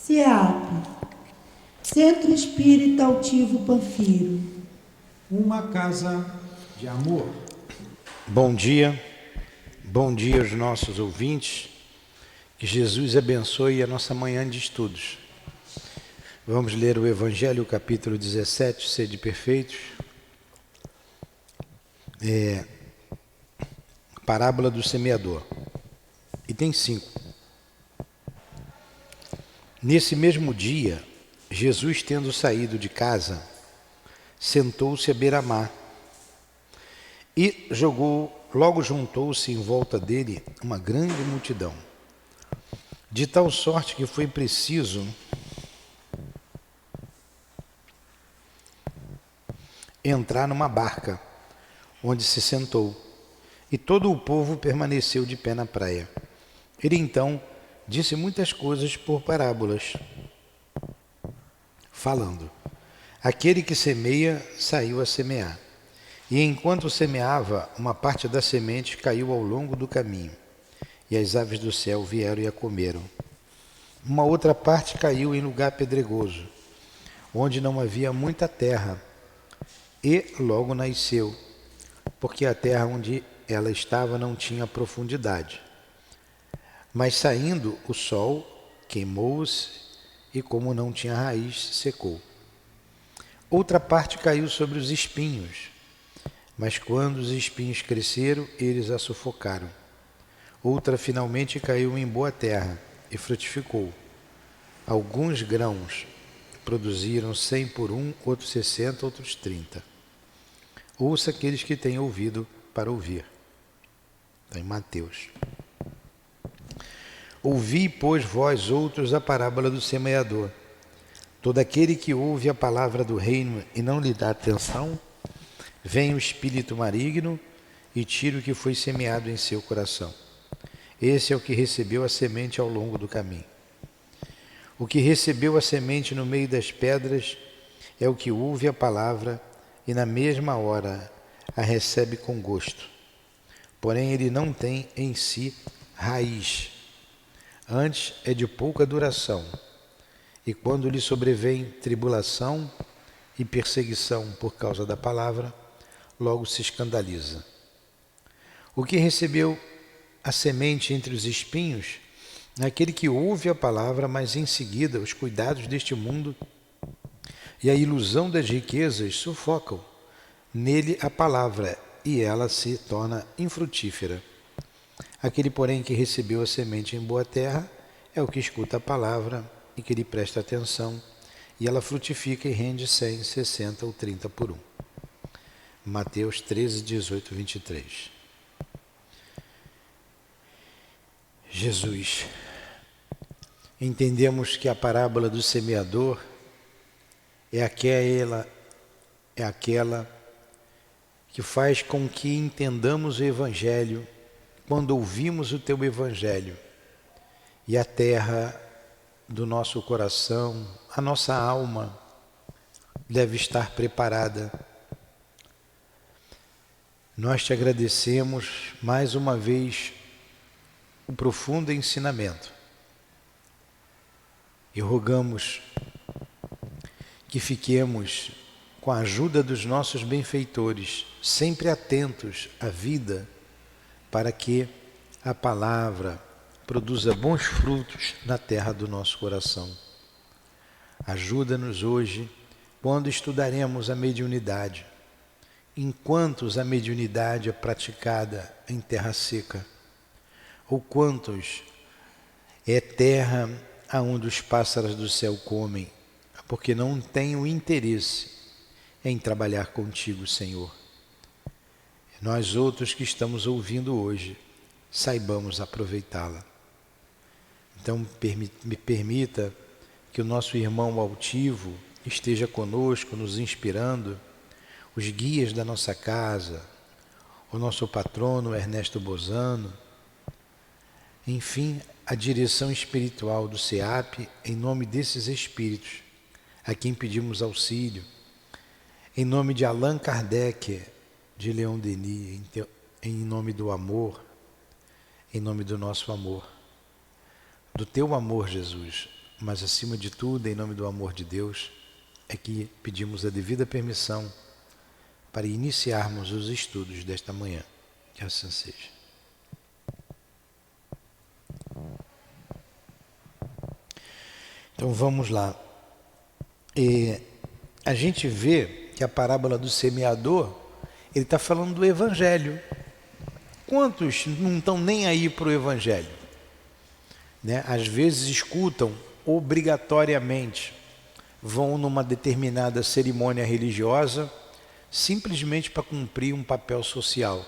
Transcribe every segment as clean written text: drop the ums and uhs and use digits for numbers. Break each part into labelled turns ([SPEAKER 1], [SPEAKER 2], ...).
[SPEAKER 1] CEAP, Centro Espírita Altivo Panfiro.
[SPEAKER 2] Uma casa de amor.
[SPEAKER 3] Bom dia aos nossos ouvintes, que Jesus abençoe a nossa manhã de estudos. Vamos ler o Evangelho, capítulo 17, Sede Perfeitos, parábola do semeador, item 5. Nesse mesmo dia, Jesus, tendo saído de casa, sentou-se à beira-mar e logo juntou-se em volta dele uma grande multidão, de tal sorte que foi preciso entrar numa barca, onde se sentou, e todo o povo permaneceu de pé na praia. Ele então disse muitas coisas por parábolas, falando: aquele que semeia saiu a semear. E enquanto semeava, uma parte da semente caiu ao longo do caminho, e as aves do céu vieram e a comeram. Uma outra parte caiu em lugar pedregoso, onde não havia muita terra, e logo nasceu, porque a terra onde ela estava não tinha profundidade. Mas saindo o sol, queimou-se, e como não tinha raiz, secou. Outra parte caiu sobre os espinhos, mas quando os espinhos cresceram, eles a sufocaram. Outra finalmente caiu em boa terra e frutificou. Alguns grãos produziram 100 por um, outros 60, outros 30. Ouça aqueles que têm ouvido para ouvir. Está em Mateus. Ouvi, pois, vós outros a parábola do semeador. Todo aquele que ouve a palavra do reino e não lhe dá atenção, vem o espírito maligno e tira o que foi semeado em seu coração. Esse é o que recebeu a semente ao longo do caminho. O que recebeu a semente no meio das pedras é o que ouve a palavra e na mesma hora a recebe com gosto. Porém ele não tem em si raiz. Antes é de pouca duração. E quando lhe sobrevém tribulação e perseguição por causa da palavra, logo se escandaliza. O que recebeu a semente entre os espinhos é aquele que ouve a palavra, mas em seguida os cuidados deste mundo e a ilusão das riquezas sufocam nele a palavra e ela se torna infrutífera. Aquele, porém, que recebeu a semente em boa terra é o que escuta a palavra e que lhe presta atenção, e ela frutifica e rende 100, 60 ou 30 por um. Mateus 13, 18, 23. Jesus. Entendemos que a parábola do semeador é aquela que faz com que entendamos o Evangelho quando ouvimos o teu Evangelho, e a terra do nosso coração, a nossa alma, deve estar preparada. Nós te agradecemos mais uma vez o profundo ensinamento e rogamos que fiquemos, com a ajuda dos nossos benfeitores, sempre atentos à vida, para que a palavra produza bons frutos na terra do nosso coração. Ajuda-nos hoje, quando estudaremos a mediunidade, enquanto a mediunidade é praticada em terra seca, ou quantos é terra aonde os pássaros do céu comem, porque não têm o interesse em trabalhar contigo, Senhor. Nós outros que estamos ouvindo hoje, saibamos aproveitá-la. Então, me permita que o nosso irmão altivo esteja conosco, nos inspirando, os guias da nossa casa, o nosso patrono Ernesto Bozano, enfim, a direção espiritual do CEAP, em nome desses espíritos, a quem pedimos auxílio, em nome de Allan Kardec, de Leon Denis, em nome do amor, em nome do nosso amor, do teu amor, Jesus, mas acima de tudo, em nome do amor de Deus, é que pedimos a devida permissão para iniciarmos os estudos desta manhã. Que assim seja. Então vamos lá. A gente vê que a parábola do semeador, ele está falando do Evangelho. Quantos não estão nem aí para o Evangelho? Né? Às vezes escutam obrigatoriamente, vão numa determinada cerimônia religiosa, simplesmente para cumprir um papel social.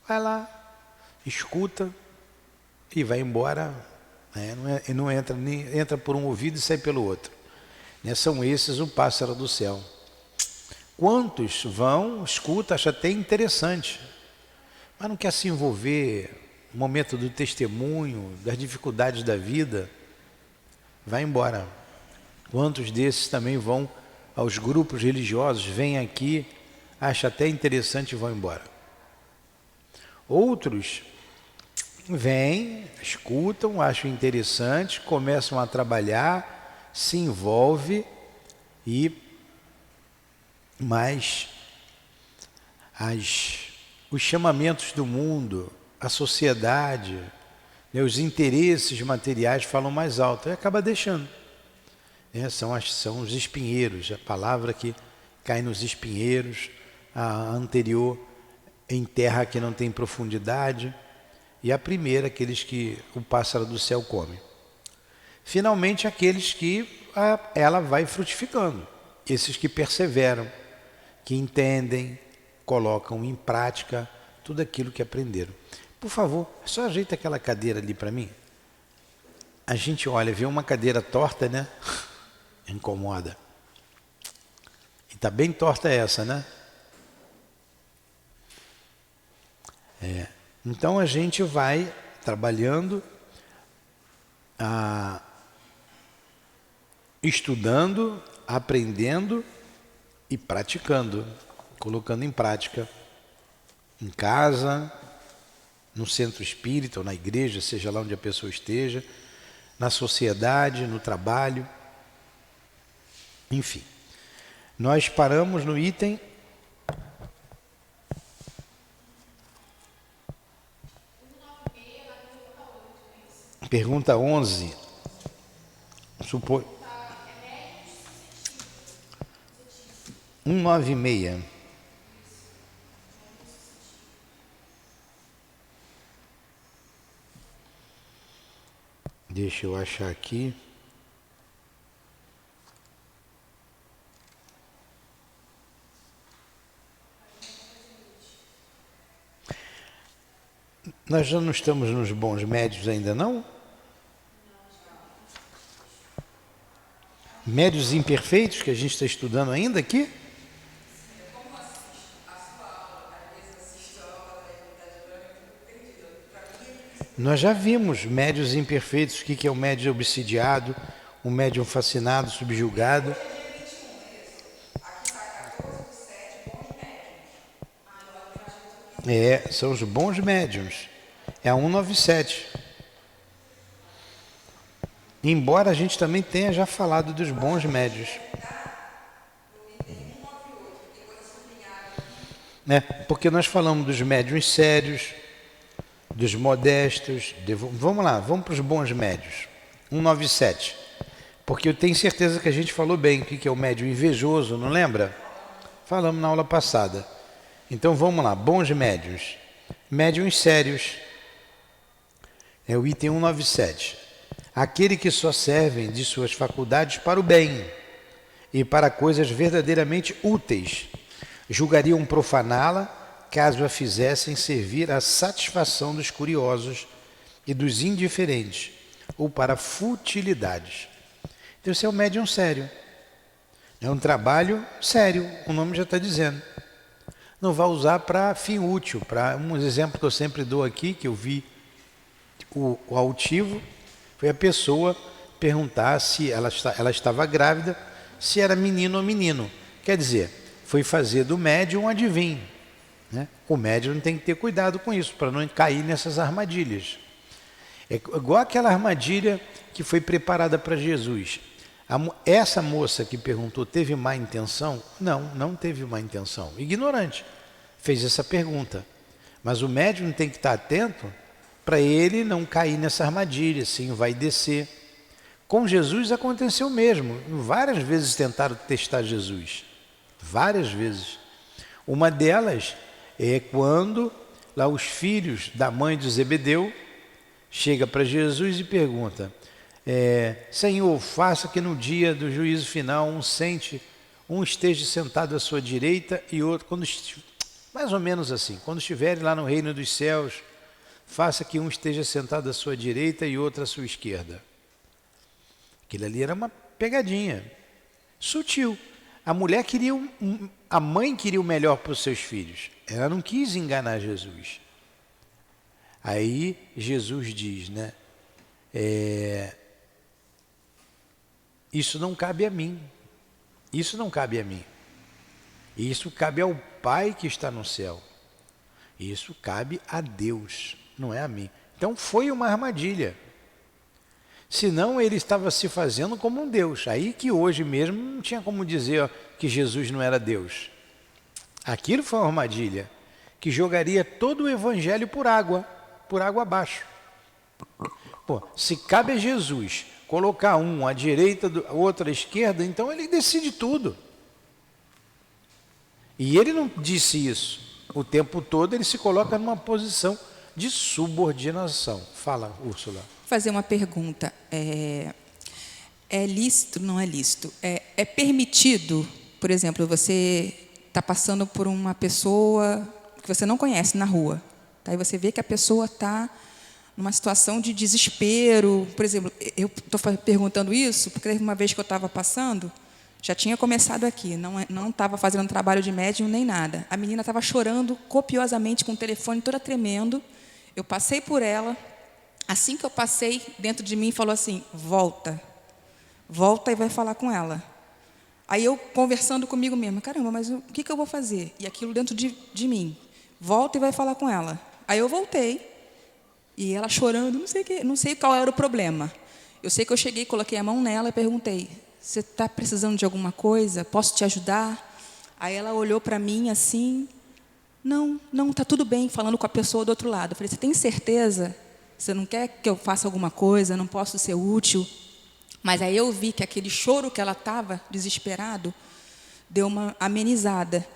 [SPEAKER 3] Vai lá, escuta e vai embora, né? Não entra por um ouvido e sai pelo outro. Né? São esses o pássaro do céu. Quantos vão, escuta, acha até interessante, mas não quer se envolver no momento do testemunho, das dificuldades da vida, vai embora. Quantos desses também vão aos grupos religiosos, vêm aqui, acha até interessante e vão embora. Outros vêm, escutam, acham interessante, começam a trabalhar, se envolve mas os chamamentos do mundo, a sociedade, né, os interesses materiais falam mais alto e acaba deixando. Né, são os espinheiros, a palavra que cai nos espinheiros, a anterior em terra que não tem profundidade, e a primeira, aqueles que o pássaro do céu come. Finalmente, aqueles que ela vai frutificando, esses que perseveram, que entendem, colocam em prática tudo aquilo que aprenderam. Por favor, só ajeita aquela cadeira ali para mim. A gente olha, vê uma cadeira torta, né? Incomoda. E está bem torta essa, né? Então a gente vai trabalhando, estudando, aprendendo e praticando, colocando em prática, em casa, no centro espírita ou na igreja, seja lá onde a pessoa esteja, na sociedade, no trabalho, enfim. Nós paramos no item pergunta 11. 196. Deixa eu achar aqui. Nós já não estamos nos bons médios ainda, não? Médios imperfeitos que a gente está estudando ainda aqui? Nós já vimos médios imperfeitos, o que é o médium obsidiado, o médium fascinado, subjugado. São os bons médiums. É a 197. Embora a gente também tenha já falado dos bons médios. Porque nós falamos dos médiuns sérios, dos modestos. Vamos lá, vamos para os bons médios. 197. Porque eu tenho certeza que a gente falou bem o que é o médium invejoso, não lembra? Falamos na aula passada. Então vamos lá, bons médiuns. Médiuns sérios. É o item 197. Aquele que só servem de suas faculdades para o bem e para coisas verdadeiramente úteis, julgariam profaná-la caso a fizessem servir à satisfação dos curiosos e dos indiferentes, ou para futilidades. Então esse é um médium sério. É um trabalho sério, o nome já está dizendo. Não vai usar para fim útil. Para um exemplo que eu sempre dou aqui, que eu vi o altivo, foi a pessoa perguntar se ela estava grávida, se era menino ou menino. Quer dizer, foi fazer do médium um adivinho. Né? O médium tem que ter cuidado com isso, para não cair nessas armadilhas. É igual aquela armadilha que foi preparada para Jesus. Essa moça que perguntou, teve má intenção? Não, não teve má intenção. Ignorante. Fez essa pergunta. Mas o médium tem que estar atento para ele não cair nessa armadilha, assim, vai descer. Com Jesus aconteceu mesmo. Várias vezes tentaram testar Jesus. Várias vezes. Uma delas é quando lá os filhos da mãe de Zebedeu chega para Jesus e pergunta: Senhor, faça que no dia do juízo final um esteja sentado à sua direita e outro, mais ou menos assim, quando estiverem lá no reino dos céus, faça que um esteja sentado à sua direita e outro à sua esquerda. Aquilo ali era uma pegadinha, sutil. A mulher queria, a mãe queria o melhor para os seus filhos. Ela não quis enganar Jesus. Aí Jesus diz, né? Isso não cabe a mim. Isso não cabe a mim. Isso cabe ao Pai que está no céu. Isso cabe a Deus, não é a mim. Então foi uma armadilha. Senão ele estava se fazendo como um Deus. Aí que hoje mesmo não tinha como dizer que Jesus não era Deus. Aquilo foi uma armadilha que jogaria todo o evangelho por água abaixo. Pô, se cabe a Jesus colocar um à direita, outro à esquerda, então ele decide tudo. E ele não disse isso. O tempo todo ele se coloca numa posição de subordinação. Fala, Úrsula.
[SPEAKER 4] Vou fazer uma pergunta. É lícito? Não é lícito? É permitido, por exemplo, você está passando por uma pessoa que você não conhece na rua. Tá? E você vê que a pessoa está numa situação de desespero. Por exemplo, eu estou perguntando isso porque teve uma vez que eu estava passando, já tinha começado aqui, não estava fazendo trabalho de médium nem nada. A menina estava chorando copiosamente com o telefone toda tremendo. Eu passei por ela. Assim que eu passei, dentro de mim falou assim: volta e vai falar com ela. Aí eu conversando comigo mesma, caramba, mas o que eu vou fazer? E aquilo dentro de mim, volta e vai falar com ela. Aí eu voltei, e ela chorando, não sei qual era o problema. Eu sei que eu cheguei, coloquei a mão nela e perguntei: você está precisando de alguma coisa? Posso te ajudar? Aí ela olhou para mim assim: não, está tudo bem, falando com a pessoa do outro lado. Eu falei: você tem certeza? Você não quer que eu faça alguma coisa? Não posso ser útil? Mas aí eu vi que aquele choro que ela estava, desesperado, deu uma amenizada.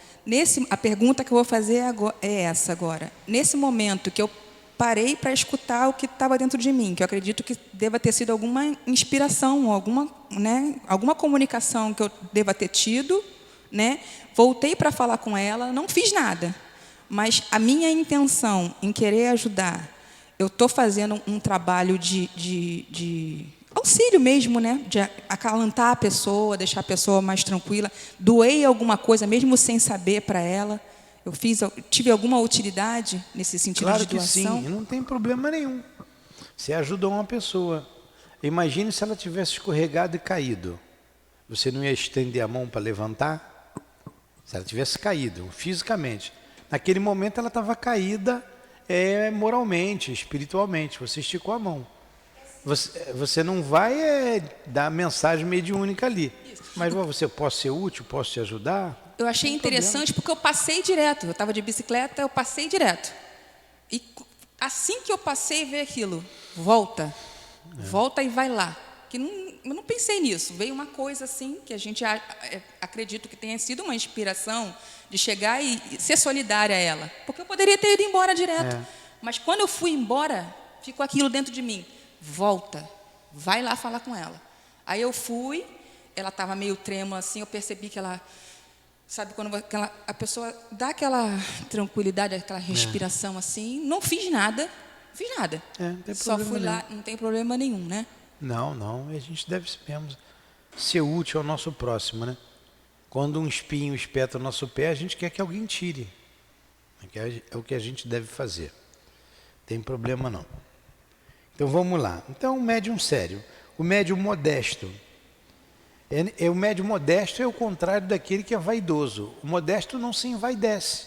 [SPEAKER 4] A pergunta que eu vou fazer é essa agora. Nesse momento que eu parei para escutar o que estava dentro de mim, que eu acredito que deva ter sido alguma inspiração, alguma comunicação que eu deva ter tido, né? Voltei para falar com ela, não fiz nada. Mas a minha intenção em querer ajudar, eu estou fazendo um trabalho de auxílio mesmo, né? De acalentar a pessoa, deixar a pessoa mais tranquila. Doei alguma coisa, mesmo sem saber, para ela. Tive alguma utilidade nesse sentido
[SPEAKER 3] claro
[SPEAKER 4] de doação?
[SPEAKER 3] Claro que sim, não tem problema nenhum. Você ajudou uma pessoa. Imagine se ela tivesse escorregado e caído. Você não ia estender a mão para levantar? Se ela tivesse caído fisicamente. Naquele momento ela estava caída moralmente, espiritualmente. Você esticou a mão. Você não vai dar mensagem mediúnica ali. Mas você, posso ser útil, posso te ajudar?
[SPEAKER 4] Eu achei interessante porque eu passei direto. Eu estava de bicicleta, eu passei direto. E assim que eu passei, veio aquilo: volta e vai lá. Eu não pensei nisso. Veio uma coisa assim, que a gente acredito que tenha sido uma inspiração de chegar e ser solidária a ela. Porque eu poderia ter ido embora direto. Mas quando eu fui embora, ficou aquilo dentro de mim: volta, vai lá falar com ela. Aí eu fui, ela estava meio trêmula assim, eu percebi que ela... Sabe, quando a pessoa dá aquela tranquilidade, aquela respiração assim, não fiz nada.
[SPEAKER 3] Não tem
[SPEAKER 4] só fui
[SPEAKER 3] nenhum.
[SPEAKER 4] lá, não tem problema nenhum, né?
[SPEAKER 3] Não, a gente deve mesmo ser útil ao nosso próximo, né? Quando um espinho espeta o nosso pé, a gente quer que alguém tire. É o que a gente deve fazer. Não tem problema não. Então vamos lá. Então o médium sério, o médium modesto. O médium modesto é o contrário daquele que é vaidoso. O modesto não se envaidece.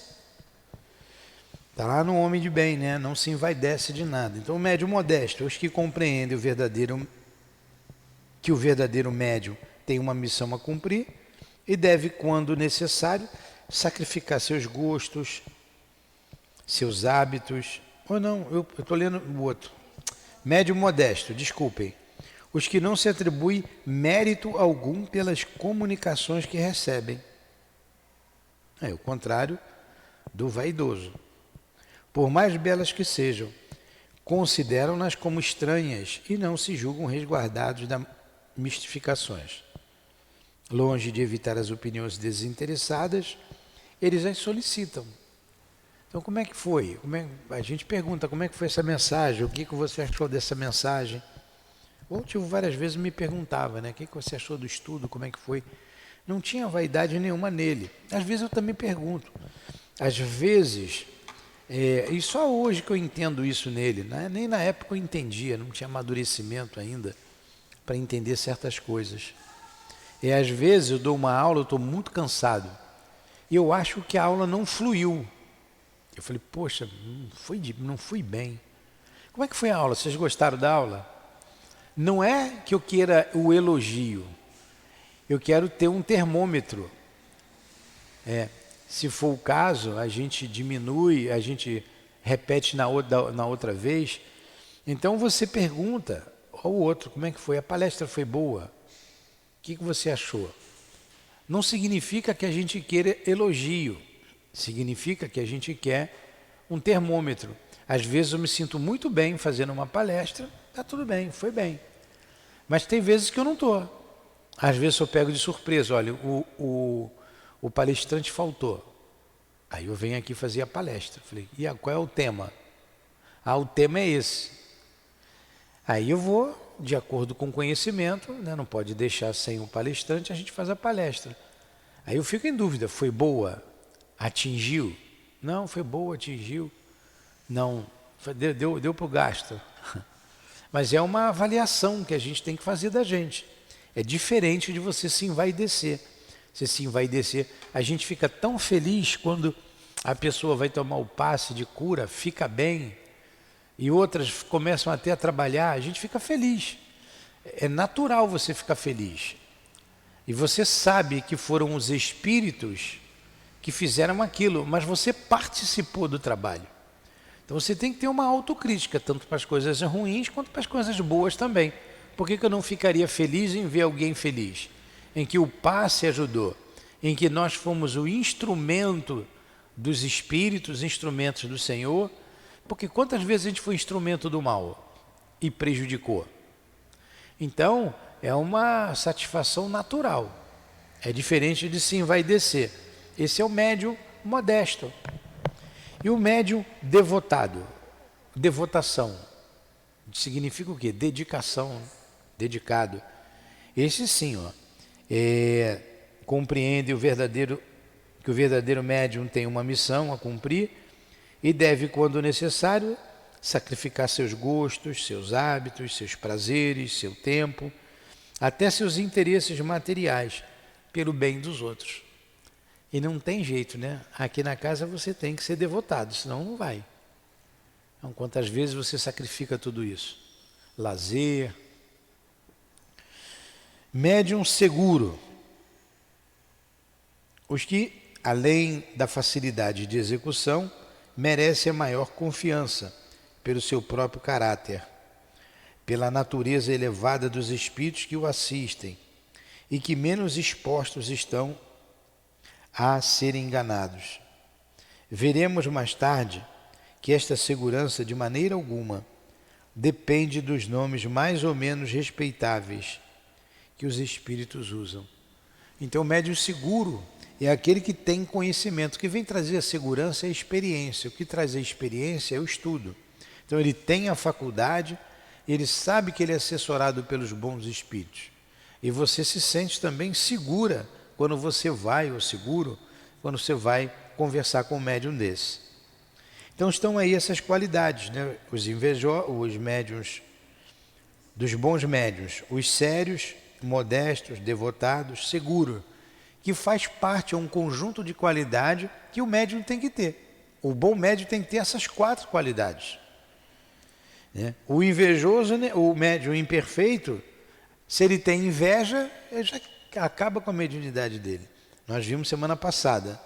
[SPEAKER 3] Está lá no homem de bem, né? Não se envaidece de nada. Então, o médium modesto, os que compreendem que o verdadeiro médium tem uma missão a cumprir e deve, quando necessário, sacrificar seus gostos, seus hábitos. Ou não, eu estou lendo o outro. Médium modesto, desculpem. Os que não se atribuem mérito algum pelas comunicações que recebem. É o contrário do vaidoso. Por mais belas que sejam, consideram-nas como estranhas e não se julgam resguardados das mistificações. Longe de evitar as opiniões desinteressadas, eles as solicitam. Então, como é que foi? A gente pergunta como é que foi essa mensagem, o que você achou dessa mensagem? O tio várias vezes me perguntava, né? O que você achou do estudo, como é que foi? Não tinha vaidade nenhuma nele. Às vezes eu também pergunto. Às vezes, e só hoje que eu entendo isso nele, né? Nem na época eu entendia, não tinha amadurecimento ainda para entender certas coisas. E às vezes eu dou uma aula, eu estou muito cansado, e eu acho que a aula não fluiu. Eu falei, poxa, não fui bem. Como é que foi a aula? Vocês gostaram da aula? Não é que eu queira o elogio, eu quero ter um termômetro. Se for o caso, a gente diminui, a gente repete na outra vez. Então você pergunta ao outro, como é que foi? A palestra foi boa? O que você achou? Não significa que a gente queira elogio, significa que a gente quer um termômetro. Às vezes eu me sinto muito bem fazendo uma palestra, está tudo bem, foi bem. Mas tem vezes que eu não estou. Às vezes eu pego de surpresa, olha, o palestrante faltou. Aí eu venho aqui fazer a palestra. Falei, qual é o tema? O tema é esse. Aí eu vou, de acordo com o conhecimento, né, não pode deixar sem o palestrante, a gente faz a palestra. Aí eu fico em dúvida, foi boa? Atingiu? Não, foi boa, atingiu. Não, deu para o gasto. Mas é uma avaliação que a gente tem que fazer da gente. É diferente de você se envaidecer. Você se envaidecer. A gente fica tão feliz quando a pessoa vai tomar o passe de cura, fica bem, e outras começam até a trabalhar, a gente fica feliz. É natural você ficar feliz. E você sabe que foram os espíritos que fizeram aquilo, mas você participou do trabalho. Então você tem que ter uma autocrítica, tanto para as coisas ruins quanto para as coisas boas também. Por que eu não ficaria feliz em ver alguém feliz? Em que o passe ajudou, em que nós fomos o instrumento dos espíritos, instrumentos do Senhor, porque quantas vezes a gente foi instrumento do mal e prejudicou? Então, é uma satisfação natural, é diferente de se envaidecer. Esse é o médium modesto. E o médium devotado, devotação, significa o quê? Dedicação, dedicado. Esse sim, compreende que o verdadeiro médium tem uma missão a cumprir e deve, quando necessário, sacrificar seus gostos, seus hábitos, seus prazeres, seu tempo, até seus interesses materiais, pelo bem dos outros. E não tem jeito, né? Aqui na casa você tem que ser devotado, senão não vai. Então, quantas vezes você sacrifica tudo isso? Lazer. Médium seguro. Os que, além da facilidade de execução, merecem a maior confiança pelo seu próprio caráter, pela natureza elevada dos espíritos que o assistem e que menos expostos estão a serem enganados. Veremos mais tarde que esta segurança, de maneira alguma, depende dos nomes mais ou menos respeitáveis que os espíritos usam. Então, o médium seguro é aquele que tem conhecimento. O que vem trazer a segurança é a experiência. O que traz a experiência é o estudo. Então, ele tem a faculdade, ele sabe que ele é assessorado pelos bons espíritos. E você se sente também segura quando você vai, ou seguro, quando você vai conversar com um médium desse. Então estão aí essas qualidades, né? Os médiuns, dos bons médiuns, os sérios, modestos, devotados, seguros, que faz parte, é um conjunto de qualidade que o médium tem que ter. O bom médium tem que ter essas 4 qualidades. Né? O invejoso, né? O médium imperfeito, se ele tem inveja, ele já acaba com a mediunidade dele. Nós vimos semana passada.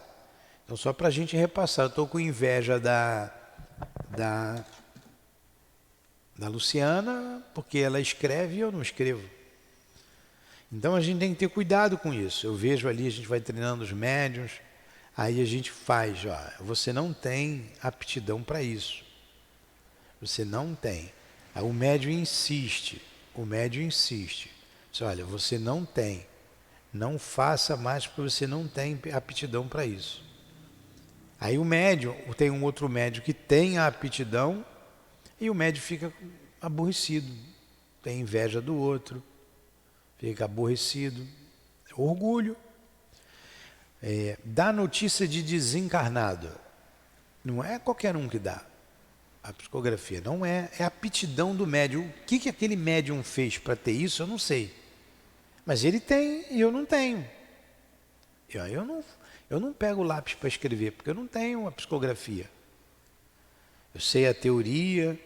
[SPEAKER 3] Então, só para a gente repassar, eu estou com inveja da Luciana, porque ela escreve e eu não escrevo. Então, a gente tem que ter cuidado com isso. Eu vejo ali, a gente vai treinando os médiuns, aí a gente faz, ó, você não tem aptidão para isso. Você não tem. Aí o médium insiste. Diz, olha, você não tem. Não faça mais porque você não tem aptidão para isso. Aí o médium, tem um outro médium que tem a aptidão e o médium fica aborrecido. Tem inveja do outro. Fica aborrecido. Orgulho. Dá notícia de desencarnado. Não é qualquer um que dá. A psicografia não é a aptidão do médium. O que aquele médium fez para ter isso, eu não sei. Mas ele tem e eu não tenho. Eu não pego lápis para escrever, porque eu não tenho a psicografia. Eu sei a teoria,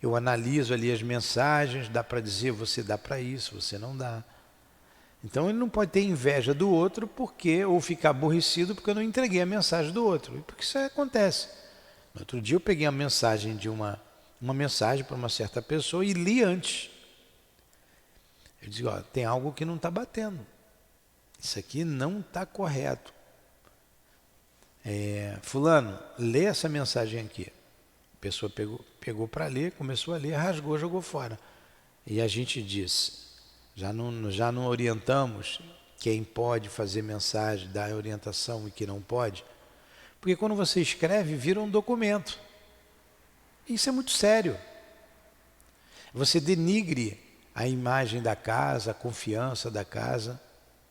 [SPEAKER 3] eu analiso ali as mensagens, dá para dizer, você dá para isso, você não dá. Então ele não pode ter inveja do outro ou ficar aborrecido porque eu não entreguei a mensagem do outro. Porque isso acontece. No outro dia eu peguei a mensagem de uma mensagem para uma certa pessoa e li antes. Eu disse, ó, tem algo que não está batendo. Isso aqui não está correto. Fulano, lê essa mensagem aqui. A pessoa pegou para ler, começou a ler, rasgou, jogou fora. E a gente disse, já não orientamos quem pode fazer mensagem, dar orientação e quem não pode. Porque quando você escreve, vira um documento. Isso é muito sério. Você denigre a imagem da casa, a confiança da casa,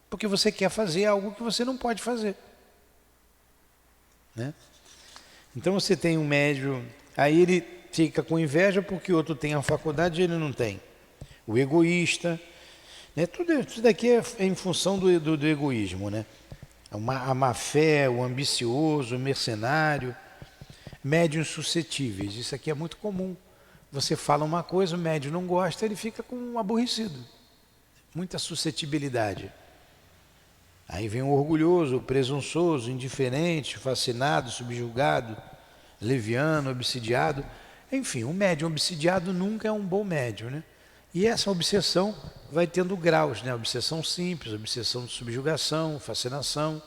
[SPEAKER 3] porque você quer fazer algo que você não pode fazer. Né? Então você tem um médium, aí ele fica com inveja porque o outro tem a faculdade e ele não tem. O egoísta, né? Tudo isso daqui é em função do egoísmo, né? A má fé, o ambicioso, o mercenário, médiuns suscetíveis. Isso aqui é muito comum. Você fala uma coisa, o médium não gosta, ele fica com um aborrecido. Muita suscetibilidade. Aí vem o orgulhoso, o presunçoso, indiferente, fascinado, subjugado, leviano, obsidiado. Enfim, um médium obsidiado nunca é um bom médium, né? E essa obsessão vai tendo graus, né? Obsessão simples, obsessão de subjugação, fascinação.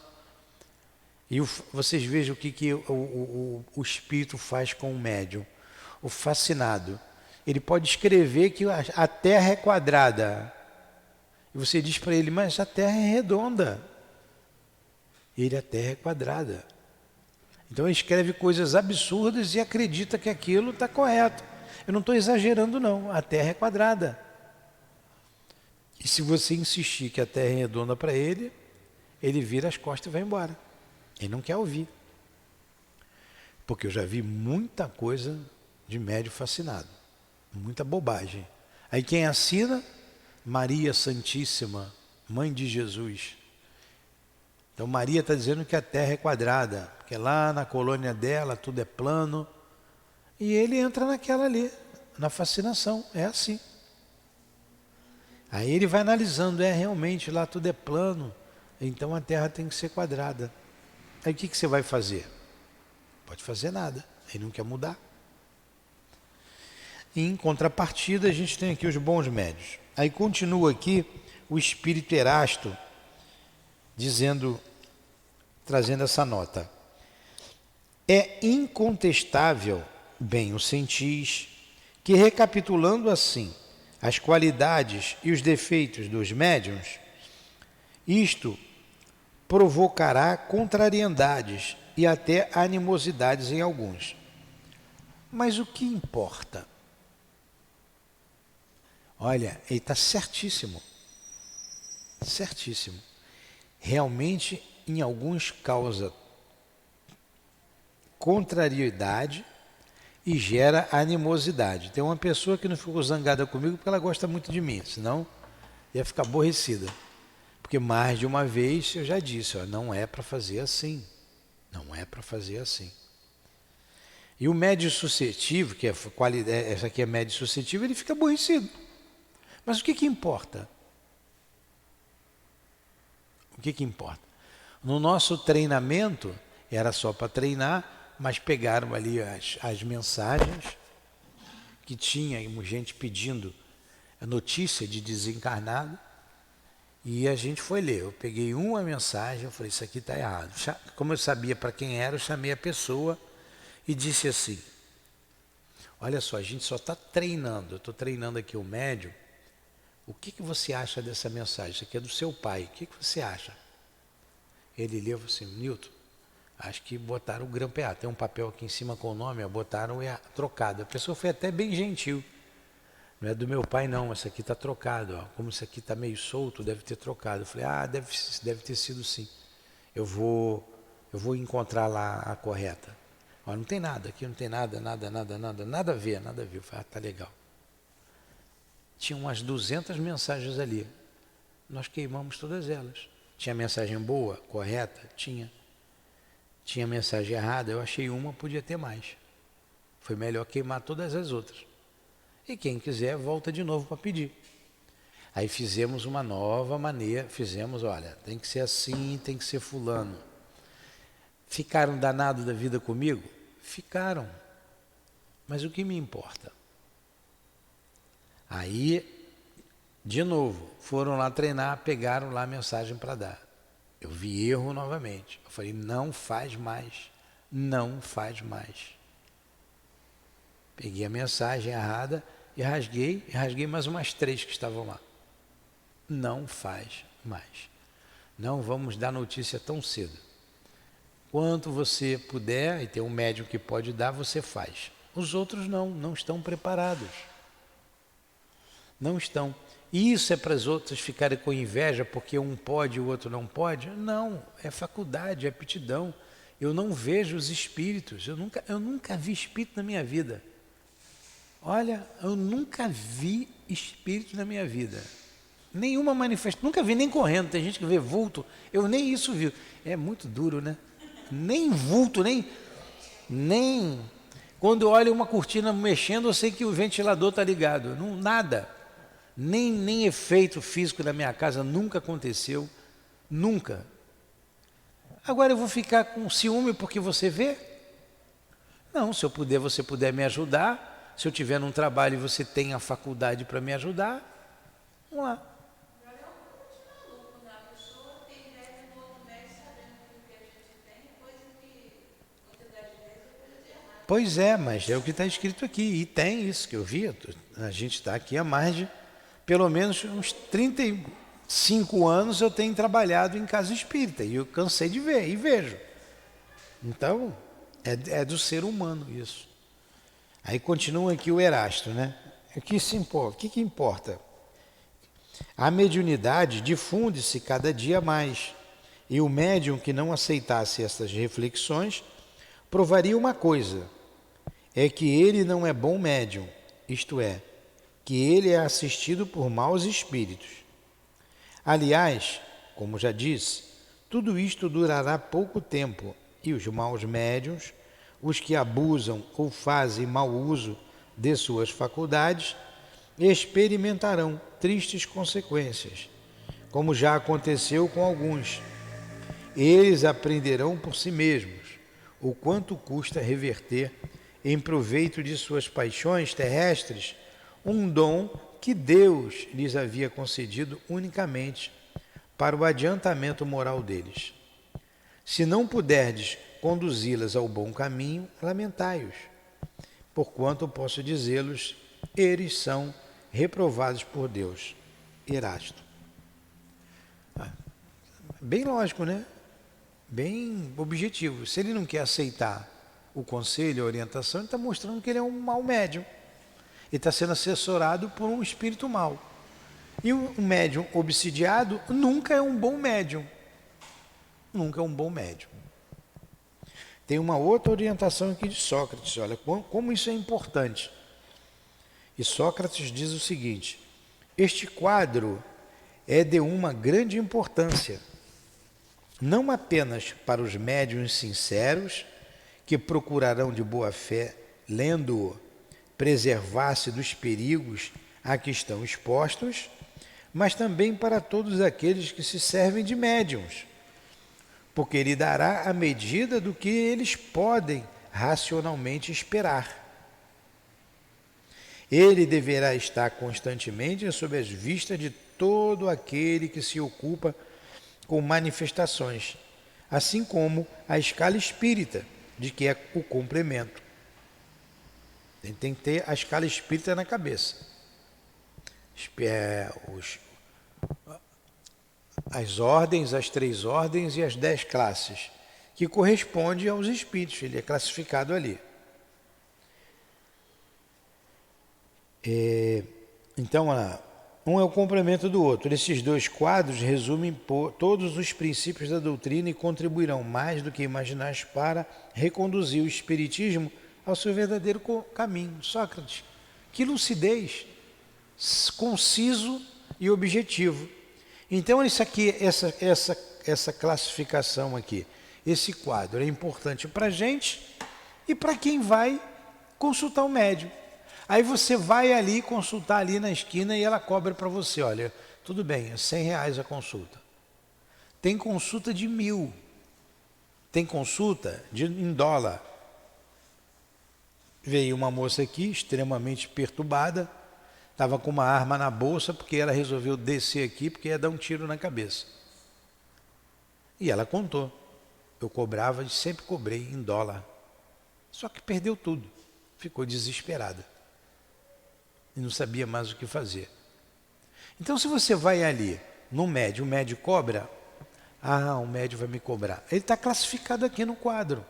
[SPEAKER 3] E vocês vejam o que o espírito faz com o médium. O fascinado, ele pode escrever que a Terra é quadrada. E você diz para ele, mas a Terra é redonda. A Terra é quadrada. Então ele escreve coisas absurdas e acredita que aquilo está correto. Eu não estou exagerando não, a Terra é quadrada. E se você insistir que a Terra é redonda para ele, ele vira as costas e vai embora. Ele não quer ouvir. Porque eu já vi muita coisa de médium fascinado. Muita bobagem. Aí quem assina? Maria Santíssima, Mãe de Jesus. Então Maria está dizendo que a Terra é quadrada, porque lá na colônia dela tudo é plano. E ele entra naquela ali, na fascinação, é assim. Aí ele vai analisando, realmente lá tudo é plano, então a Terra tem que ser quadrada. Aí o que você vai fazer? Pode fazer nada, ele não quer mudar. Em contrapartida, a gente tem aqui os bons médios. Aí continua aqui o espírito Erasto, trazendo essa nota. É incontestável, bem o sentis, que recapitulando assim as qualidades e os defeitos dos médiuns, isto provocará contrariedades e até animosidades em alguns. Mas o que importa? Olha, ele está certíssimo. Certíssimo. Realmente, em alguns causa contrariedade e gera animosidade. Tem uma pessoa que não ficou zangada comigo porque ela gosta muito de mim, senão ia ficar aborrecida. Porque mais de uma vez eu já disse, não é para fazer assim. Não é para fazer assim. E o médio suscetível, que essa aqui é médio suscetível, ele fica aborrecido. Mas o que importa? O que importa? No nosso treinamento, era só para treinar, mas pegaram ali as mensagens que tinha gente pedindo a notícia de desencarnado, e a gente foi ler. Eu peguei uma mensagem, eu falei, isso aqui está errado. Como eu sabia para quem era, eu chamei a pessoa e disse assim, olha só, a gente só está treinando, eu estou treinando aqui o médium, o que você acha dessa mensagem? Isso aqui é do seu pai, o que você acha? Ele leu assim, Newton, acho que botaram o grampeado, tem um papel aqui em cima com o nome, botaram trocado. A pessoa foi até bem gentil. Não é do meu pai não, essa aqui está trocado, ó. Como isso aqui está meio solto, deve ter trocado. Eu falei, deve ter sido sim. Eu vou encontrar lá a correta. Ó, não tem nada aqui, não tem nada a ver. Eu falei, tá legal. Tinha umas 200 mensagens ali. Nós queimamos todas elas. Tinha mensagem boa, correta? Tinha. Tinha mensagem errada, eu achei uma, podia ter mais. Foi melhor queimar todas as outras. E quem quiser, volta de novo para pedir. Aí fizemos uma nova maneira, olha, tem que ser assim, tem que ser fulano. Ficaram danados da vida comigo? Ficaram. Mas o que me importa? Aí, de novo, foram lá treinar, pegaram lá a mensagem para dar. Eu vi erro novamente. Eu falei, não faz mais. Não faz mais. Peguei a mensagem errada e rasguei mais umas 3 que estavam lá. Não faz mais. Não vamos dar notícia tão cedo. Quanto você puder, e tem um médium que pode dar, você faz. Os outros não estão preparados. Não estão. E isso é para os outros ficarem com inveja porque um pode e o outro não pode? Não, é faculdade, é aptidão. Eu não vejo os espíritos, eu nunca vi espírito na minha vida. Olha, eu nunca vi espírito na minha vida. Nenhuma manifestação, nunca vi nem correndo. Tem gente que vê vulto, eu nem isso vi. É muito duro, né? Nem vulto, nem quando eu olho uma cortina mexendo, eu sei que o ventilador está ligado. Não, nada. Nem efeito físico na minha casa nunca aconteceu. Nunca. Agora eu vou ficar com ciúme porque você vê? Não, se você puder me ajudar, se eu tiver num trabalho e você tem a faculdade para me ajudar, vamos lá. Pois é, mas é o que está escrito aqui, e tem isso que eu vi, a gente está aqui há mais de, pelo menos uns 35 anos eu tenho trabalhado em casa espírita, e eu cansei de ver, e vejo. Então, é do ser humano isso. Aí continua aqui o Erasto, né? O que importa? A mediunidade difunde-se cada dia mais, e o médium que não aceitasse essas reflexões provaria uma coisa, é que ele não é bom médium, isto é, que ele é assistido por maus espíritos. Aliás, como já disse, tudo isto durará pouco tempo, e os maus médiuns, os que abusam ou fazem mau uso de suas faculdades, experimentarão tristes consequências, como já aconteceu com alguns. Eles aprenderão por si mesmos o quanto custa reverter em proveito de suas paixões terrestres um dom que Deus lhes havia concedido unicamente para o adiantamento moral deles. Se não puderdes conduzi-las ao bom caminho, lamentai-os, porquanto posso dizê-los, eles são reprovados por Deus. Erasto. Bem lógico, né? Bem objetivo. Se ele não quer aceitar o conselho, a orientação, ele está mostrando que ele é um mau médium. Ele está sendo assessorado por um espírito mau. E um médium obsidiado nunca é um bom médium. Nunca é um bom médium. Tem uma outra orientação aqui de Sócrates, olha como isso é importante. E Sócrates diz o seguinte: este quadro é de uma grande importância, não apenas para os médiuns sinceros, que procurarão de boa fé, lendo-o, preservar-se dos perigos a que estão expostos, mas também para todos aqueles que se servem de médiuns, porque ele dará a medida do que eles podem racionalmente esperar. Ele deverá estar constantemente sob as vistas de todo aquele que se ocupa com manifestações, assim como a escala espírita, de que é o complemento. Tem que ter a escala espírita na cabeça. As ordens, as 3 ordens e as 10 classes, que correspondem aos espíritos, ele é classificado ali. Então, um é o complemento do outro. Esses 2 quadros resumem todos os princípios da doutrina e contribuirão mais do que imaginais para reconduzir o espiritismo ao seu verdadeiro caminho. Sócrates, que lucidez, conciso e objetivo. Então, isso aqui, essa classificação aqui, esse quadro é importante para a gente e para quem vai consultar o médium. Aí você vai ali consultar ali na esquina e ela cobra para você, olha, tudo bem, é R$100 a consulta. Tem consulta de 1.000, tem consulta em dólar. Veio uma moça aqui, extremamente perturbada, estava com uma arma na bolsa porque ela resolveu descer aqui porque ia dar um tiro na cabeça. E ela contou, eu cobrava e sempre cobrei em dólar. Só que perdeu tudo, ficou desesperada. E não sabia mais o que fazer. Então, se você vai ali no médium, o médium cobra, o médium vai me cobrar. Ele está classificado aqui no quadro.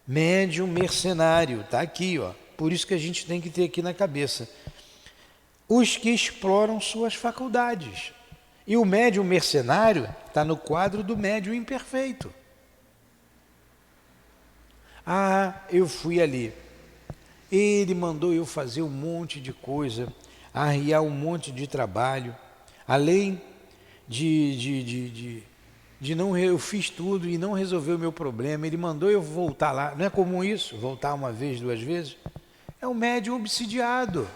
[SPEAKER 3] Médium mercenário, está aqui, ó. Por isso que a gente tem que ter aqui na cabeça. Os que exploram suas faculdades. E o médium mercenário está no quadro do médium imperfeito. Eu fui ali. Ele mandou eu fazer um monte de coisa, arriar um monte de trabalho, além de não, eu fiz tudo e não resolveu o meu problema. Ele mandou eu voltar lá. Não é comum isso? Voltar uma vez, 2 vezes? É um médium obsidiado.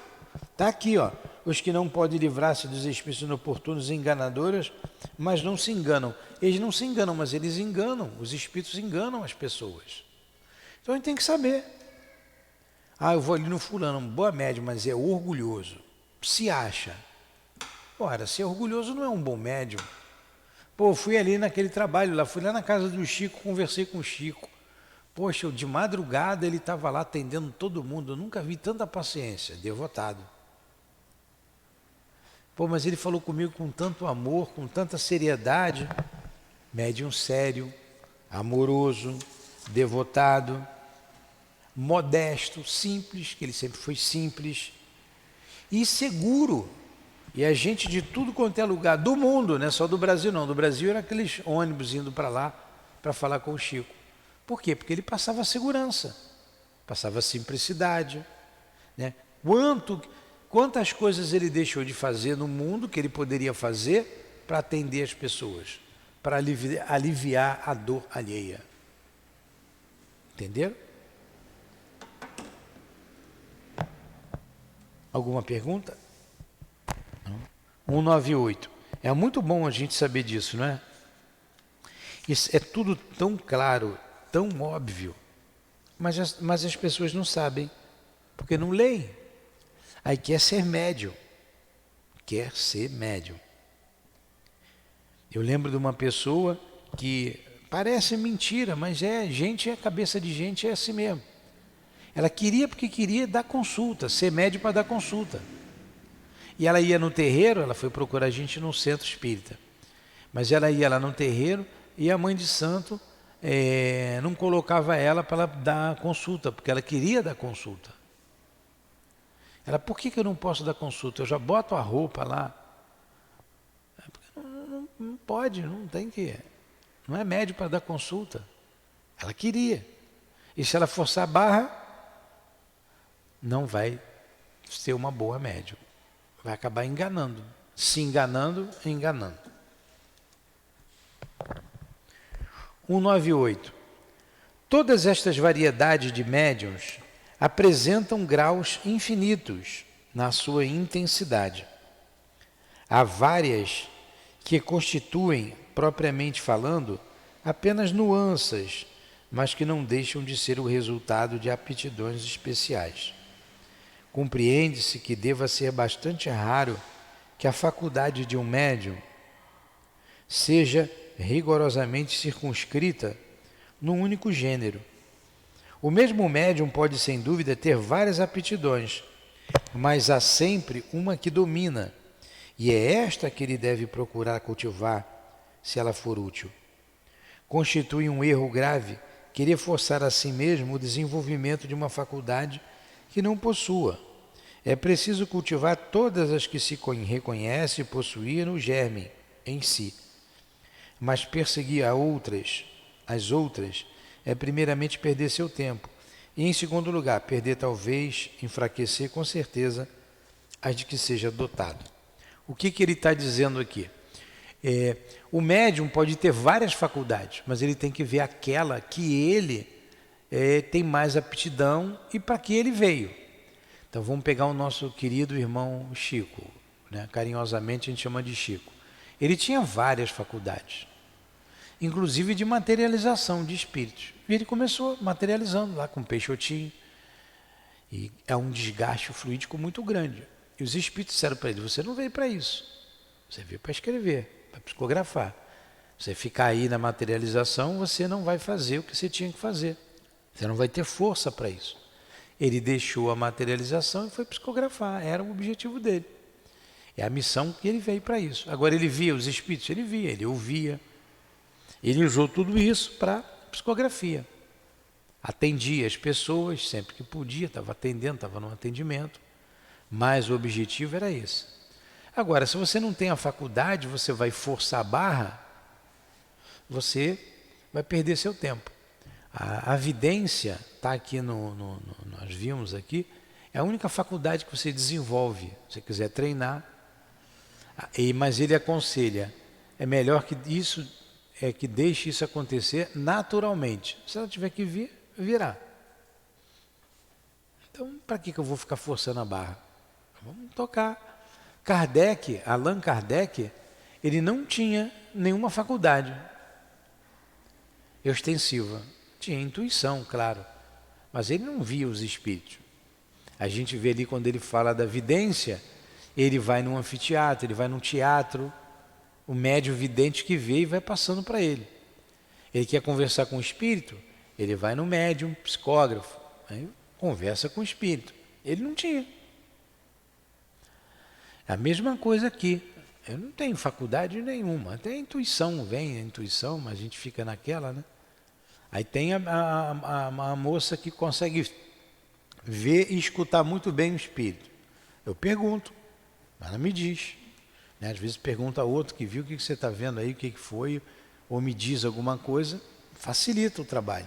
[SPEAKER 3] Está aqui, ó. Os que não podem livrar-se dos espíritos inoportunos e enganadores, mas não se enganam. Eles não se enganam, mas eles enganam. Os espíritos enganam as pessoas. Então a gente tem que saber. Eu vou ali no fulano, boa médium, mas é orgulhoso. Se acha. Ora, ser orgulhoso não é um bom médium. Fui ali naquele trabalho lá, fui lá na casa do Chico, conversei com o Chico. Poxa, de madrugada ele estava lá atendendo todo mundo, eu nunca vi tanta paciência, devotado. Mas ele falou comigo com tanto amor, com tanta seriedade. Médium sério, amoroso, devotado, modesto, simples, que ele sempre foi simples, e seguro. E a gente de tudo quanto é lugar do mundo, não é só do Brasil não, do Brasil era aqueles ônibus indo para lá para falar com o Chico. Por quê? Porque ele passava segurança, passava simplicidade, né? Quantas coisas ele deixou de fazer no mundo que ele poderia fazer para atender as pessoas, para aliviar a dor alheia. Entenderam? Alguma pergunta? Não. 198. É muito bom a gente saber disso, não é? Isso é tudo tão claro, tão óbvio, mas as pessoas não sabem, porque não leem. Aí quer ser médium. Quer ser médium. Eu lembro de uma pessoa que parece mentira, mas a cabeça de gente é assim mesmo. Ela queria porque queria dar consulta, ser médium para dar consulta. E ela ia no terreiro, ela foi procurar a gente no centro espírita. Mas ela ia lá no terreiro e a mãe de santo não colocava ela para dar consulta, porque ela queria dar consulta. Ela, por que eu não posso dar consulta? Eu já boto a roupa lá. Porque não pode, não tem que. Não é médium para dar consulta. Ela queria. E se ela forçar a barra, não vai ser uma boa médium. Vai acabar enganando. Se enganando, enganando. 198. Todas estas variedades de médiuns apresentam graus infinitos na sua intensidade. Há várias que constituem, propriamente falando, apenas nuances, mas que não deixam de ser o resultado de aptidões especiais. Compreende-se que deva ser bastante raro que a faculdade de um médium seja rigorosamente circunscrita num único gênero. O mesmo médium pode, sem dúvida, ter várias aptidões, mas há sempre uma que domina, e é esta que ele deve procurar cultivar, se ela for útil. Constitui um erro grave querer forçar a si mesmo o desenvolvimento de uma faculdade que não possua. É preciso cultivar todas as que se reconhece possuir no germe em si. Mas perseguir as outras, é primeiramente perder seu tempo. E em segundo lugar, perder talvez, enfraquecer com certeza, as de que seja dotado. O que ele está dizendo aqui? O médium pode ter várias faculdades, mas ele tem que ver aquela que ele tem mais aptidão e para que ele veio. Então vamos pegar o nosso querido irmão Chico, né? Carinhosamente a gente chama de Chico. Ele tinha várias faculdades, inclusive de materialização de espíritos. E ele começou materializando lá com Peixotinho. E é um desgaste fluídico muito grande. E os espíritos disseram para ele: você não veio para isso, você veio para escrever, para psicografar. Você ficar aí na materialização, você não vai fazer o que você tinha que fazer. Você não vai ter força para isso. Ele deixou a materialização e foi psicografar. Era o objetivo dele. É a missão que ele veio para isso. Agora, ele via os espíritos? Ele via, ele ouvia. Ele usou tudo isso para psicografia. Atendia as pessoas sempre que podia, estava atendendo, estava no atendimento. Mas o objetivo era esse. Agora, se você não tem a faculdade, você vai forçar a barra, você vai perder seu tempo. A vidência, está aqui nós vimos aqui, é a única faculdade que você desenvolve. Se você quiser treinar, mas ele aconselha, é melhor que isso, que deixe isso acontecer naturalmente. Se ela tiver que vir, virá. Então, para que eu vou ficar forçando a barra? Vamos tocar. Allan Kardec, ele não tinha nenhuma faculdade ostensiva. Tinha intuição, claro, mas ele não via os espíritos. A gente vê ali quando ele fala da vidência, ele vai num anfiteatro, ele vai num teatro, o médium vidente que vê e vai passando para ele. Ele quer conversar com o espírito, ele vai no médium, psicógrafo, aí conversa com o espírito. Ele não tinha. A mesma coisa aqui. Eu não tenho faculdade nenhuma. Até a intuição vem, a intuição, mas a gente fica naquela, né? Aí tem a moça que consegue ver e escutar muito bem o espírito. Eu pergunto, mas ela me diz. Né? Às vezes pergunta a outro que viu o que você está vendo aí, o que foi, ou me diz alguma coisa, facilita o trabalho.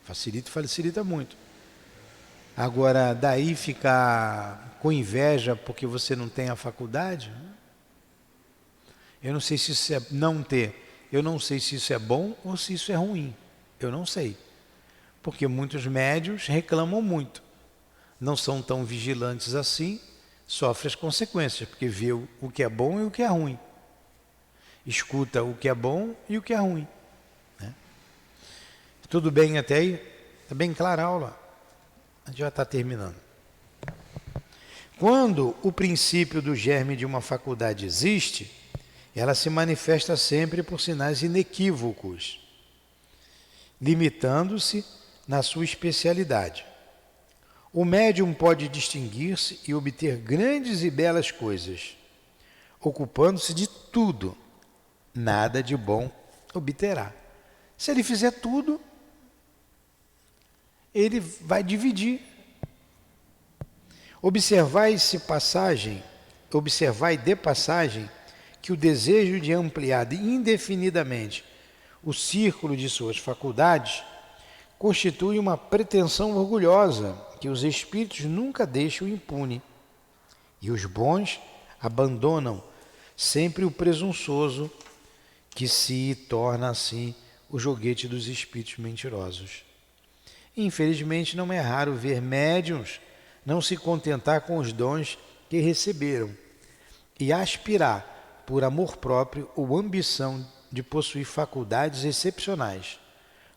[SPEAKER 3] Facilita muito. Agora, daí ficar com inveja porque você não tem a faculdade, eu não sei se isso é não ter, eu não sei se isso é bom ou se isso é ruim, eu não sei. Porque muitos médiuns reclamam muito, não são tão vigilantes assim, sofrem as consequências, porque vê o que é bom e o que é ruim. Escuta o que é bom e o que é ruim. Né? Tudo bem até aí? Está bem clara a aula? A gente já está terminando. Quando o princípio do germe de uma faculdade existe, ela se manifesta sempre por sinais inequívocos, limitando-se na sua especialidade. O médium pode distinguir-se e obter grandes e belas coisas, ocupando-se de tudo, nada de bom obterá. Se ele fizer tudo, ele vai dividir. Observai de passagem que o desejo de ampliar indefinidamente o círculo de suas faculdades constitui uma pretensão orgulhosa que os espíritos nunca deixam impune, e os bons abandonam sempre o presunçoso, que se torna assim o joguete dos espíritos mentirosos. Infelizmente, não é raro ver médiuns não se contentar com os dons que receberam e aspirar, por amor próprio ou ambição de possuir faculdades excepcionais,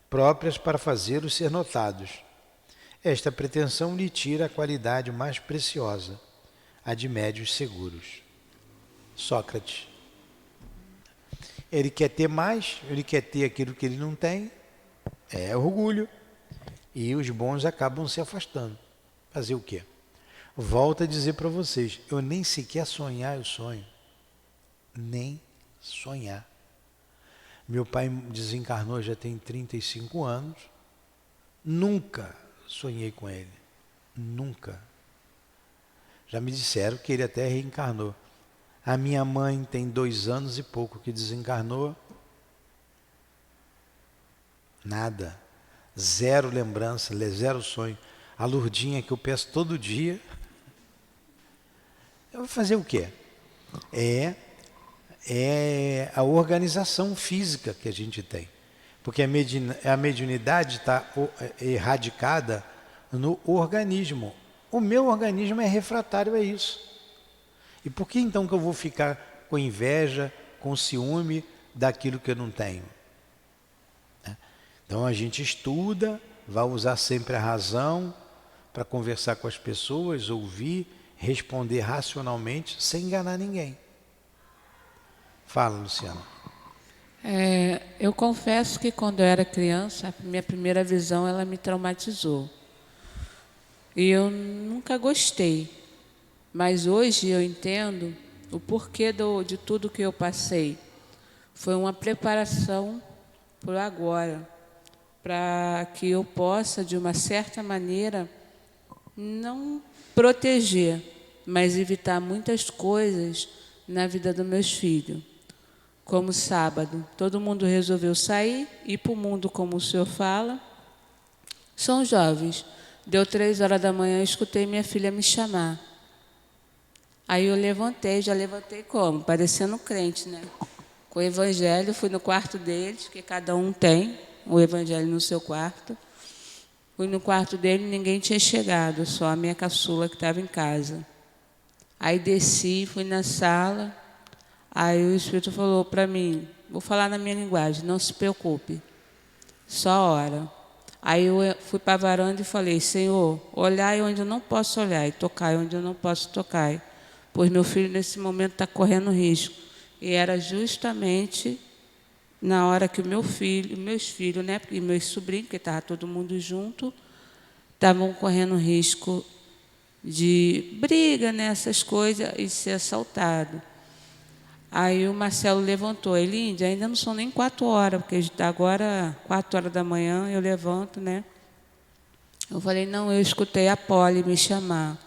[SPEAKER 3] próprias para fazê-los ser notados. Esta pretensão lhe tira a qualidade mais preciosa, a de médiuns seguros. Sócrates. Ele quer ter mais, ele quer ter aquilo que ele não tem, é orgulho. E os bons acabam se afastando. Fazer o quê? Volto a dizer para vocês, eu nem sequer sonhar eu sonho. Nem sonhar. Meu pai desencarnou já tem 35 anos. Nunca sonhei com ele. Nunca. Já me disseram que ele até reencarnou. A minha mãe tem 2 anos e pouco que desencarnou. Nada. Zero lembrança, zero sonho. A Lurdinha que eu peço todo dia. Eu vou fazer o quê? É a organização física que a gente tem. Porque a mediunidade está erradicada no organismo. O meu organismo é refratário a isso. E por que então que eu vou ficar com inveja, com ciúme daquilo que eu não tenho? Então a gente estuda, vai usar sempre a razão para conversar com as pessoas, ouvir, responder racionalmente, sem enganar ninguém. Fala, Luciana.
[SPEAKER 5] Eu confesso que quando eu era criança, a minha primeira visão ela me traumatizou. E eu nunca gostei. Mas hoje eu entendo o porquê de tudo que eu passei. Foi uma preparação por agora, para que eu possa, de uma certa maneira, não proteger, mas evitar muitas coisas na vida dos meus filhos. Como sábado, todo mundo resolveu sair, ir para o mundo, como o senhor fala. São jovens. Deu 3 horas da manhã, escutei minha filha me chamar. Aí eu já levantei como? Parecendo crente, né? Com o evangelho, fui no quarto deles, que cada um tem o evangelho no seu quarto. Fui no quarto dele, ninguém tinha chegado, só a minha caçula que estava em casa. Aí desci, fui na sala, aí o Espírito falou para mim, vou falar na minha linguagem, não se preocupe, só ora. Aí eu fui para a varanda e falei, Senhor, olhai onde eu não posso olhar e tocai onde eu não posso tocar, pois meu filho nesse momento está correndo risco. E era justamente na hora que meus filhos, né, e meus sobrinhos, que estava todo mundo junto, estavam correndo risco de briga, né, essas coisas, e ser assaltado. Aí o Marcelo levantou, Elinde, ainda não são nem 4 horas, porque agora 4 horas da manhã eu levanto, né? Eu falei, não, eu escutei a Poli me chamar.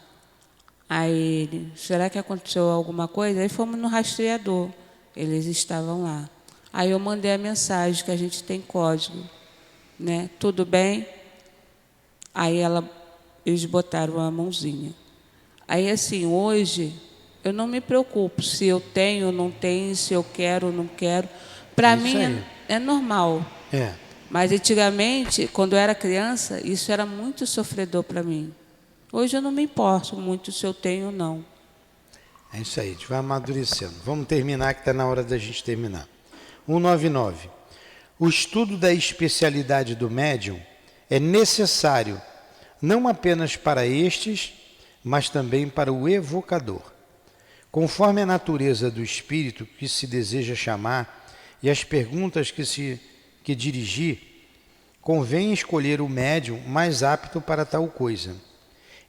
[SPEAKER 5] Aí ele, será que aconteceu alguma coisa? Aí fomos no rastreador, eles estavam lá. Aí eu mandei a mensagem que a gente tem código, né? Tudo bem? Aí eles botaram a mãozinha. Aí assim, hoje eu não me preocupo se eu tenho ou não tenho, se eu quero ou não quero. Para mim é normal. Mas antigamente, quando eu era criança, isso era muito sofredor para mim. Hoje eu não me importo muito se eu tenho ou não.
[SPEAKER 3] É isso aí, a gente vai amadurecendo. Vamos terminar, que está na hora da gente terminar. 199. O estudo da especialidade do médium é necessário não apenas para estes, mas também para o evocador. Conforme a natureza do espírito que se deseja chamar e as perguntas que dirigir, convém escolher o médium mais apto para tal coisa.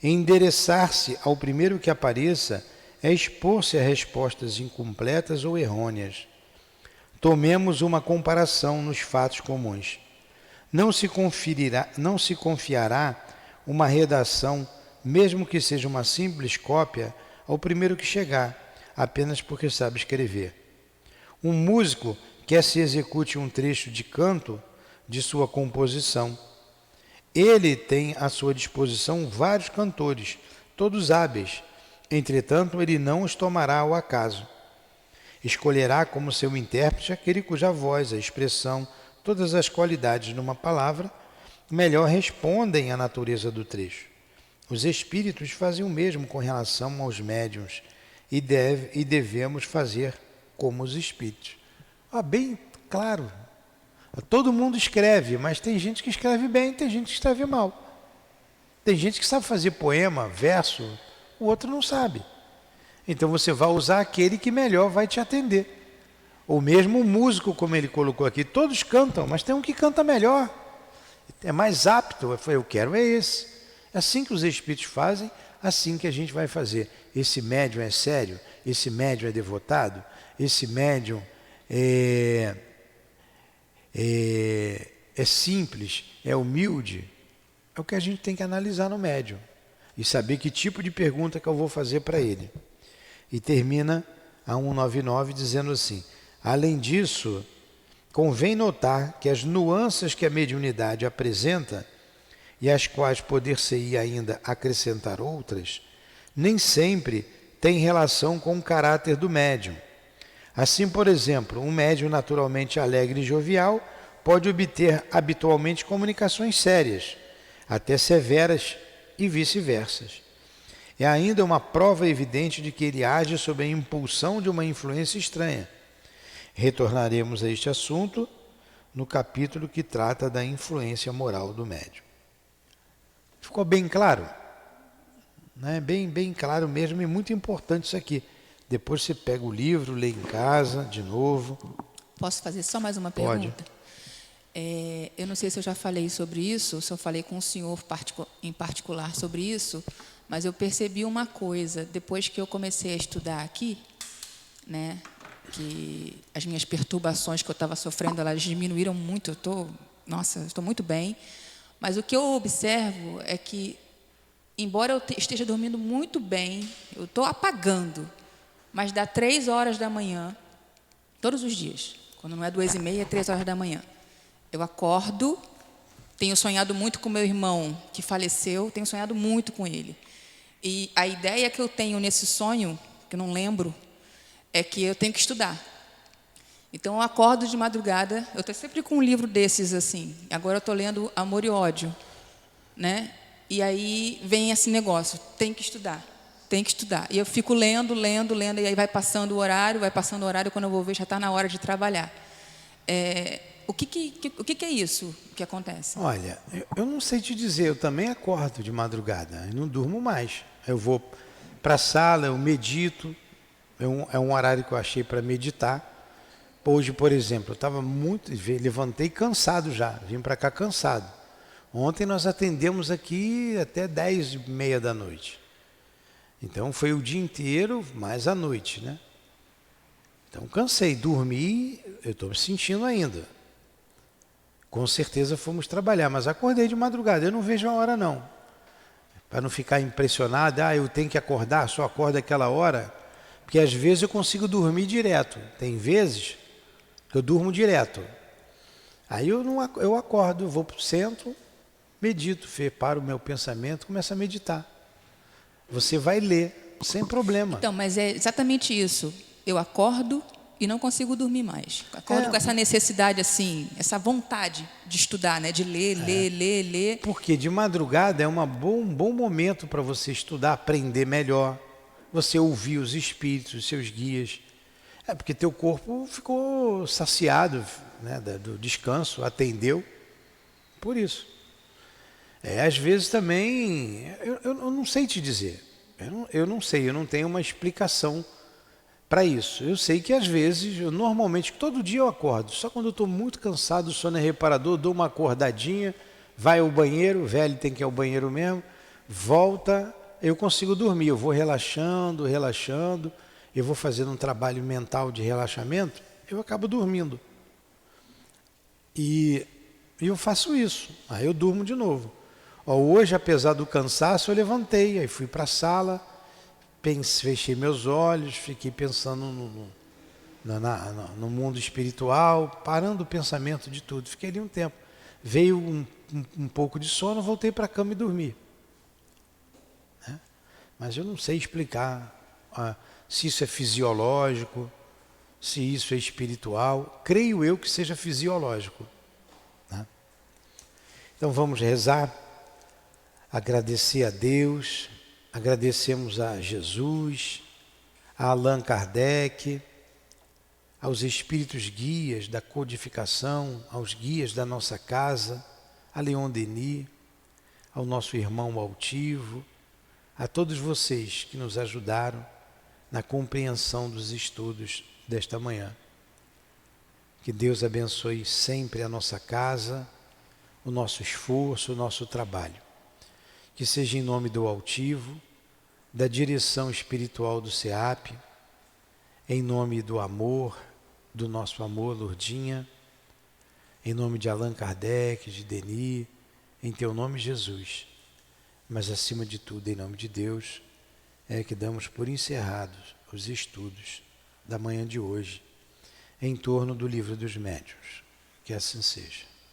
[SPEAKER 3] Endereçar-se ao primeiro que apareça é expor-se a respostas incompletas ou errôneas. Tomemos uma comparação nos fatos comuns. Não se confiará uma redação, mesmo que seja uma simples cópia, ao primeiro que chegar, apenas porque sabe escrever. Um músico quer se execute um trecho de canto de sua composição. Ele tem à sua disposição vários cantores, todos hábeis. Entretanto, ele não os tomará ao acaso. Escolherá como seu intérprete aquele cuja voz, a expressão, todas as qualidades numa palavra melhor respondem à natureza do trecho. Os espíritos fazem o mesmo com relação aos médiuns e devemos fazer como os espíritos. Bem claro. Todo mundo escreve, mas tem gente que escreve bem, tem gente que escreve mal. Tem gente que sabe fazer poema, verso, o outro não sabe. Então você vai usar aquele que melhor vai te atender. Ou mesmo o músico, como ele colocou aqui, todos cantam, mas tem um que canta melhor. É mais apto, eu quero é esse. É assim que os espíritos fazem, assim que a gente vai fazer. Esse médium é sério, esse médium é devotado, esse médium é simples, é humilde. É o que a gente tem que analisar no médium e saber que tipo de pergunta que eu vou fazer para ele. E termina a 199 dizendo assim: além disso, convém notar que as nuances que a mediunidade apresenta, e às quais poder-se-ia ainda acrescentar outras, nem sempre têm relação com o caráter do médium. Assim, por exemplo, um médium naturalmente alegre e jovial pode obter habitualmente comunicações sérias, até severas e vice-versa. É ainda uma prova evidente de que ele age sob a impulsão de uma influência estranha. Retornaremos a este assunto no capítulo que trata da influência moral do médium. Ficou bem claro? Né? Bem claro mesmo, e muito importante isso aqui. Depois você pega o livro, lê em casa de novo.
[SPEAKER 4] Posso fazer só mais uma
[SPEAKER 3] Pode.
[SPEAKER 4] pergunta? Eu não sei se eu já falei sobre isso, se eu falei com o senhor em particular sobre isso, mas eu percebi uma coisa, depois que eu comecei a estudar aqui, né, que as minhas perturbações que eu estava sofrendo, elas diminuíram muito, estou muito bem, mas o que eu observo é que, embora eu esteja dormindo muito bem, eu estou apagando, mas dá 3 horas da manhã, todos os dias, quando não é 2h30, é 3 horas da manhã, eu acordo, tenho sonhado muito com meu irmão que faleceu, tenho sonhado muito com ele. E a ideia que eu tenho nesse sonho, que eu não lembro, é que eu tenho que estudar. Então eu acordo de madrugada, eu estou sempre com um livro desses assim. Agora eu estou lendo Amor e Ódio, né? E aí vem esse negócio, tem que estudar. E eu fico lendo, e aí vai passando o horário, quando eu vou ver já está na hora de trabalhar. O que é isso que acontece?
[SPEAKER 3] Olha, eu não sei te dizer, eu também acordo de madrugada, e não durmo mais. Eu vou para a sala, eu medito, é um horário que eu achei para meditar. Hoje, por exemplo, eu levantei cansado já, vim para cá cansado. Ontem nós atendemos aqui até 10h30 da noite. Então foi o dia inteiro, mais a noite, né? Então cansei, dormi, eu estou me sentindo ainda. Com certeza fomos trabalhar, mas acordei de madrugada, eu não vejo a hora não. Para não ficar impressionado, eu tenho que acordar, só acordo aquela hora, porque às vezes eu consigo dormir direto. Tem vezes que eu durmo direto. Aí eu acordo, vou para o centro, medito, paro o meu pensamento, começo a meditar. Você vai ler, sem problema.
[SPEAKER 4] Então, mas é exatamente isso. Eu acordo e não consigo dormir mais. Acordo com essa necessidade, assim, essa vontade de estudar, né? De ler.
[SPEAKER 3] Porque de madrugada é um bom momento para você estudar, aprender melhor, você ouvir os espíritos, os seus guias. Porque teu corpo ficou saciado, né, do descanso, atendeu. Por isso. Às vezes também, eu não sei te dizer. Eu não sei, eu não tenho uma explicação para isso. Eu sei que às vezes, normalmente, todo dia eu acordo. Só quando eu estou muito cansado, o sono é reparador, dou uma acordadinha, vai ao banheiro, o velho tem que ir ao banheiro mesmo, volta, eu consigo dormir. Eu vou relaxando, eu vou fazendo um trabalho mental de relaxamento, eu acabo dormindo. E eu faço isso, aí eu durmo de novo. Hoje, apesar do cansaço, eu levantei, aí fui para a sala, fechei meus olhos, fiquei pensando no mundo espiritual, parando o pensamento de tudo. Fiquei ali um tempo. Veio um pouco de sono, voltei para a cama e dormi. Né? Mas eu não sei explicar se isso é fisiológico, se isso é espiritual. Creio eu que seja fisiológico. Né? Então vamos rezar, agradecer a Deus, agradecemos a Jesus, a Allan Kardec, aos espíritos guias da codificação, aos guias da nossa casa, a Leon Denis, ao nosso irmão altivo, a todos vocês que nos ajudaram na compreensão dos estudos desta manhã. Que Deus abençoe sempre a nossa casa, o nosso esforço, o nosso trabalho. Que seja em nome do altivo, da direção espiritual do SEAP, em nome do amor, do nosso amor, Lourdinha, em nome de Allan Kardec, de Denis, em teu nome, Jesus, mas acima de tudo, em nome de Deus, é que damos por encerrados os estudos da manhã de hoje, em torno do Livro dos Médiuns. Que assim seja.